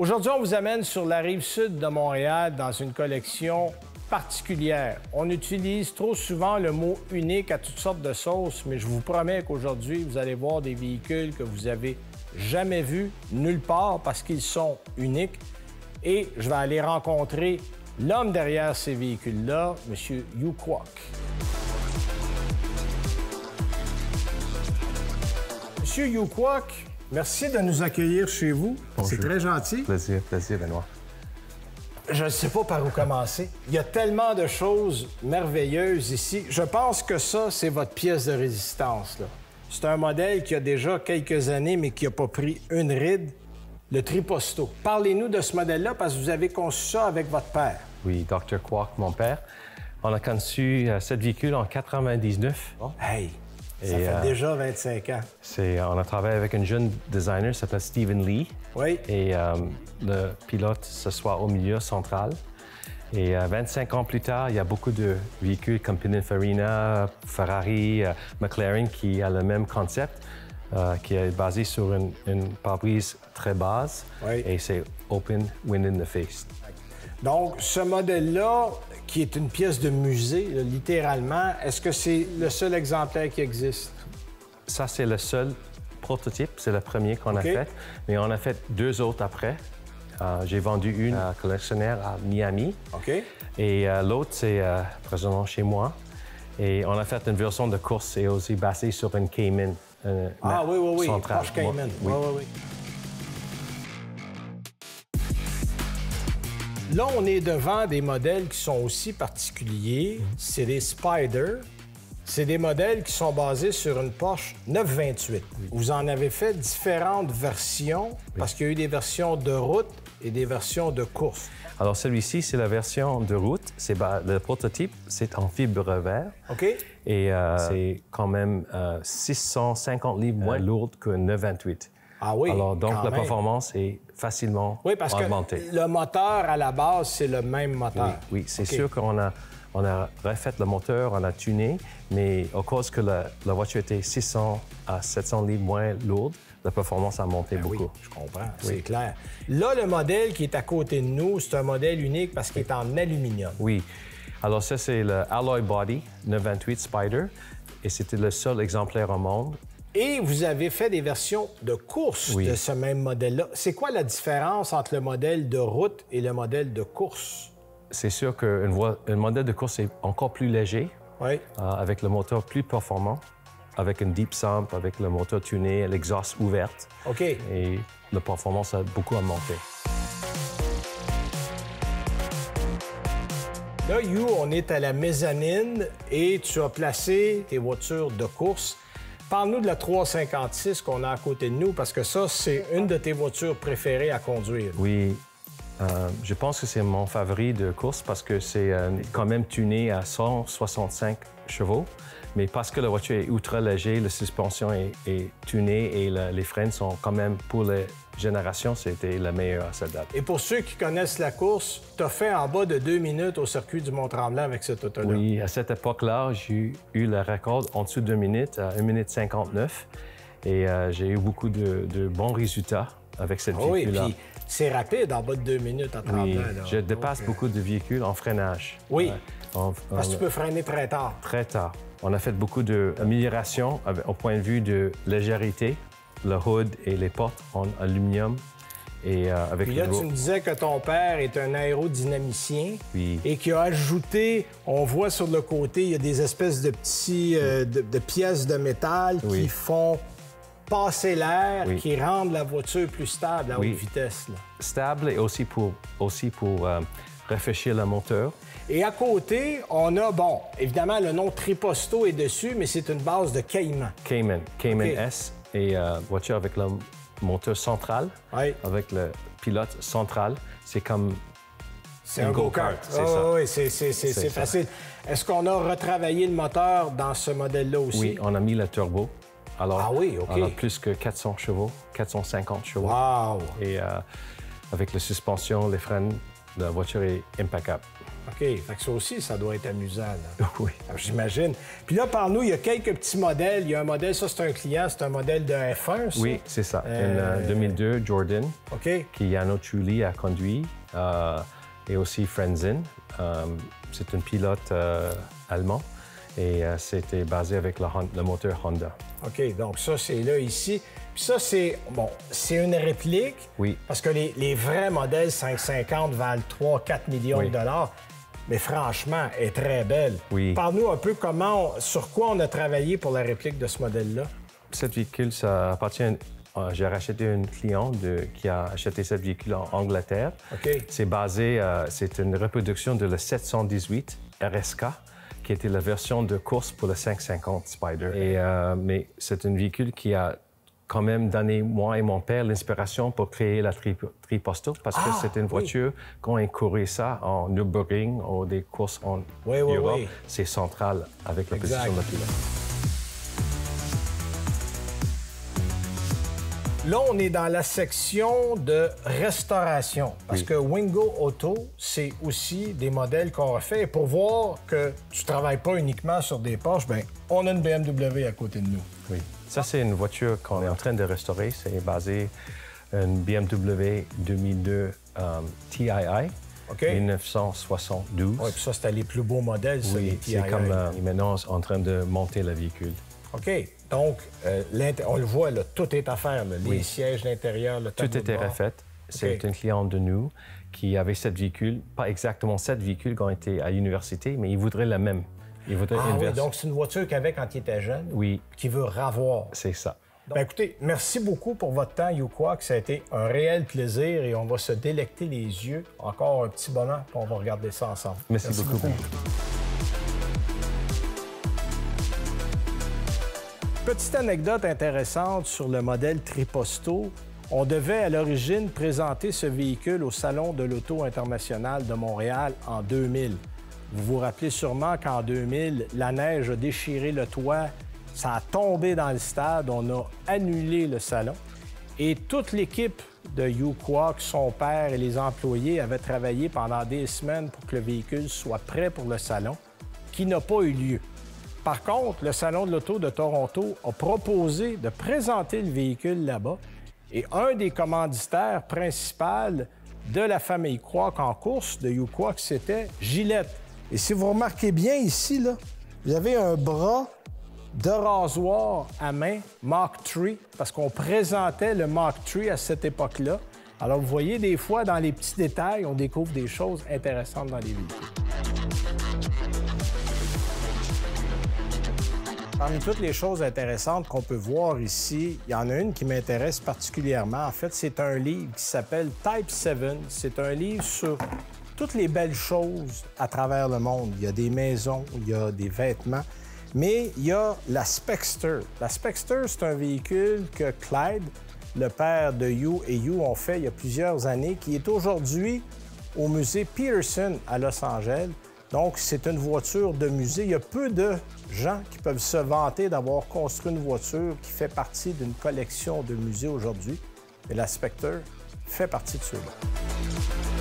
Aujourd'hui, on vous amène sur la rive sud de Montréal dans une collection particulière. On utilise trop souvent le mot unique à toutes sortes de sauces, mais je vous promets qu'aujourd'hui, vous allez voir des véhicules que vous avez jamais vus nulle part parce qu'ils sont uniques. Et je vais aller rencontrer l'homme derrière ces véhicules-là, M. Yu Kwok. M. Yu Kwok, merci de nous accueillir chez vous. C'est très gentil. Plaisir, Benoît. Je ne sais pas par où commencer. Il y a tellement de choses merveilleuses ici. Je pense que ça, c'est votre pièce de résistance, là. C'est un modèle qui a déjà quelques années, mais qui n'a pas pris une ride, le Triposto. Parlez-nous de ce modèle-là, parce que vous avez conçu ça avec votre père. Oui, Dr. Kwok, mon père. On a conçu ce véhicule en 99. Oh. Hey! Ça fait déjà 25 ans. On a travaillé avec un jeune designer qui s'appelle Stephen Lee. Oui. Et le pilote s'assoit au milieu central. Et 25 ans plus tard, il y a beaucoup de véhicules comme Pininfarina, Ferrari, McLaren qui a le même concept, qui est basé sur une pare-brise très basse. Oui. Et c'est Open Wind in the Face. Donc, ce modèle-là, qui est une pièce de musée, là, littéralement, est-ce que c'est le seul exemplaire qui existe? Ça, c'est le seul prototype. C'est le premier qu'on a fait. Mais on a fait deux autres après. J'ai vendu une à un collectionneur à Miami. OK. Et l'autre, c'est présentement chez moi. Et on a fait une version de course et aussi basée sur une Cayman. Oui. Centrale. Porsche Cayman. Oui. Là, on est devant des modèles qui sont aussi particuliers. C'est des Spyder. C'est des modèles qui sont basés sur une Porsche 928. Vous en avez fait différentes versions parce qu'il y a eu des versions de route et des versions de course. Alors, celui-ci, c'est la version de route. Le prototype, c'est en fibre verre. OK. Et c'est quand même 650 livres moins lourde qu'une 928. Ah oui, alors, donc, la performance est facilement augmentée. Oui, parce que le moteur, à la base, c'est le même moteur. Oui, c'est sûr qu'on a refait le moteur, on a tuné, mais à cause que la voiture était 600 à 700 livres moins lourde, la performance a monté beaucoup. Oui, je comprends, c'est clair. Là, le modèle qui est à côté de nous, c'est un modèle unique parce qu'il est en aluminium. Oui. Alors ça, c'est le Alloy Body 928 Spyder, et c'était le seul exemplaire au monde. Et vous avez fait des versions de course de ce même modèle-là. C'est quoi la différence entre le modèle de route et le modèle de course? C'est sûr qu'un modèle de course est encore plus léger, avec le moteur plus performant, avec une deep sump, avec le moteur tuné, l'exhaust ouverte. OK. Et la performance a beaucoup augmenté. Là, You, on est à la mezzanine et tu as placé tes voitures de course. Parle-nous de la 356 qu'on a à côté de nous, parce que ça, c'est une de tes voitures préférées à conduire. Oui. Je pense que c'est mon favori de course parce que c'est quand même tuné à 165 chevaux. Mais parce que la voiture est ultra légère, la suspension est tunée et les freins sont quand même, pour les générations, c'était la meilleure à cette date. Et pour ceux qui connaissent la course, tu as fait en bas de 2 minutes au circuit du Mont-Tremblant avec cette auto-là. Oui, à cette époque-là, j'ai eu le record en dessous de 2 minutes, à 1 minute 59. Et j'ai eu beaucoup de bons résultats avec cette véhicule-là. Oui, puis c'est rapide en bas de 2 minutes à Tremblant. Oui, je dépasse beaucoup de véhicules en freinage. Oui, parce que tu peux freiner très tard. Très tard. On a fait beaucoup d'améliorations au point de vue de légèreté, le hood et les portes en aluminium. Et avec puis là, tu me disais que ton père est un aérodynamicien et qui a ajouté, on voit sur le côté, il y a des espèces de petits de pièces de métal qui font passer l'air, qui rendent la voiture plus stable à haute vitesse. Là. Stable et aussi pour rafraîchir le moteur. Et à côté, on a, évidemment, le nom Triposto est dessus, mais c'est une base de Cayman. Cayman S et voiture avec le moteur central, avec le pilote central. C'est comme un go-kart. C'est ça. Oui, c'est facile. Est-ce qu'on a retravaillé le moteur dans ce modèle-là aussi? Oui, on a mis le turbo. Alors, OK. on a plus que 400 chevaux, 450 chevaux. Wow! Et avec la suspension, les freins, la voiture est impeccable. OK. Fait que ça aussi, ça doit être amusant, là. Oui. J'imagine. Puis là, par nous, il y a quelques petits modèles. Il y a un modèle, ça, c'est un client, c'est un modèle de F1, ça? Oui, c'est ça. Une 2002 Jordan, OK. qui Yano Trulli a conduit, et aussi Frenzin. C'est une pilote allemand et c'était basé avec le moteur Honda. OK, donc ça, c'est là, ici. Puis ça, c'est, bon, c'est une réplique. Oui. Parce que les vrais modèles 550 valent 3-4 millions Oui. de dollars. Mais franchement, elle est très belle. Oui. Parle-nous un peu sur quoi on a travaillé pour la réplique de ce modèle-là. Cette véhicule, ça appartient... J'ai racheté un client qui a acheté cette véhicule en Angleterre. OK. C'est basé... c'est une reproduction de la 718 RSK, qui était la version de course pour le 550 Spider. Mais c'est un véhicule qui a quand même donné, moi et mon père, l'inspiration pour créer la Triposto, parce que c'est une voiture, quand on courait ça en Nürburgring ou des courses en Europe, c'est central avec la position de la pilote. Là, on est dans la section de restauration, parce que Wingo Auto, c'est aussi des modèles qu'on refait. Et pour voir que tu ne travailles pas uniquement sur des Porsche, bien, on a une BMW à côté de nous. Oui. Ça, c'est une voiture qu'on est en train de restaurer. C'est basé une BMW 2002 TII, 1972. Oui, puis ça, c'était les plus beaux modèles, ça, les TII. C'est comme maintenant en train de monter le véhicule. OK. Donc, on le voit, là, tout est à faire. Là. Les sièges, l'intérieur, le tableau Tout était de bord. refait. C'est un client de nous qui avait cette véhicule, pas exactement cette véhicule quand il était à l'université, mais il voudrait la même. Il voudrait oui, donc c'est une voiture qu'il avait quand il était jeune, qu'il veut ravoir. C'est ça. Bien, écoutez, merci beaucoup pour votre temps, YouQuoc. Ça a été un réel plaisir et on va se délecter les yeux. Encore un petit moment, puis on va regarder ça ensemble. Merci beaucoup. Petite anecdote intéressante sur le modèle Triposto. On devait à l'origine présenter ce véhicule au Salon de l'Auto international de Montréal en 2000. Vous vous rappelez sûrement qu'en 2000, la neige a déchiré le toit, ça a tombé dans le stade, on a annulé le salon. Et toute l'équipe de YouQuoc, son père et les employés avaient travaillé pendant des semaines pour que le véhicule soit prêt pour le salon, qui n'a pas eu lieu. Par contre, le Salon de l'Auto de Toronto a proposé de présenter le véhicule là-bas et un des commanditaires principaux de la famille Quoc en course de YouQuoc, c'était Gillette. Et si vous remarquez bien ici, là, vous avez un bras de rasoir à main Mach 3 parce qu'on présentait le Mach 3 à cette époque-là. Alors, vous voyez, des fois, dans les petits détails, on découvre des choses intéressantes dans les véhicules. Parmi toutes les choses intéressantes qu'on peut voir ici, il y en a une qui m'intéresse particulièrement. En fait, c'est un livre qui s'appelle Type 7. C'est un livre sur toutes les belles choses à travers le monde. Il y a des maisons, il y a des vêtements, mais il y a la Spexter. La Spexter, c'est un véhicule que Clyde, le père de Hugh et Hugh ont fait il y a plusieurs années, qui est aujourd'hui au musée Peterson à Los Angeles. Donc, c'est une voiture de musée. Il y a peu de gens qui peuvent se vanter d'avoir construit une voiture qui fait partie d'une collection de musées aujourd'hui. Et la Spectre fait partie de ceux-là.